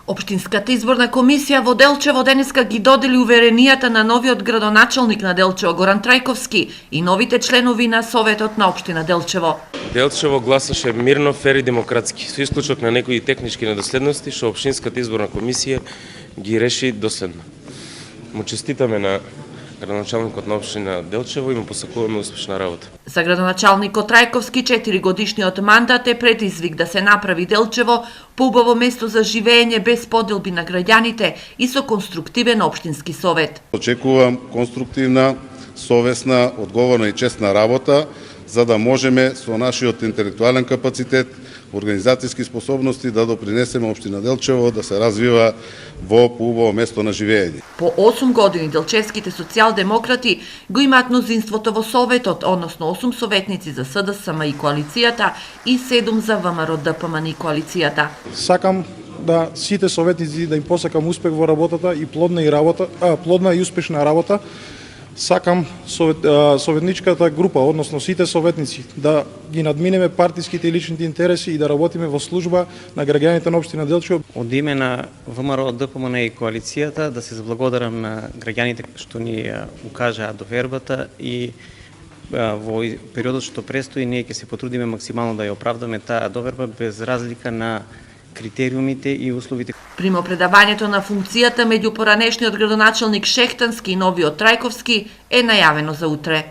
Општинската изборна комисија во Делчево денеска ги додели уверенијата на новиот градоначалник на Делчево Горан Трајковски и новите членови на Советот на општина Делчево. Делчево гласаше мирно, фер и демократски, со исклучок на некои технички недоследности што општинската изборна комисија ги реши доследно. Му честитаме на градоначалникот на општина Делчево и му посакуваме успешна работа. За градоначалникот Трајковски 4-годишниот мандат е предизвик да се направи Делчево поубаво место за живеење без поделби на граѓаните и со конструктивен општински совет. Очекувам конструктивна, совесна, одговорна и честна работа за да можеме со нашиот интелектуален капацитет, организацијски способности да допринесеме општина Делчево да се развива во поубаво место на живеење. По 8 години делчевските социјалдемократи го имаат мнозинството во Советот, односно 8 советници за СДСМ и коалицијата и 7 за ВМРО ДПМН и коалицијата. Сакам да сите советници да им посакам успех во работата и плодна и успешна работа. Сакам советничката група, односно сите советници, да ги надминеме партиските и личните интереси и да работиме во служба на граѓаните на општина Делчево. Од име на ВМРО ДПМН и коалицијата да се заблагодарам на граѓаните што ни укажаа довербата и во периодот што престои ние ќе се потрудиме максимално да ја оправдаме таа доверба без разлика на критериумите и условите. Примопредавањето на функцијата меѓу поранешниот градоначалник Шехтански и новиот Трајковски е најавено за утре.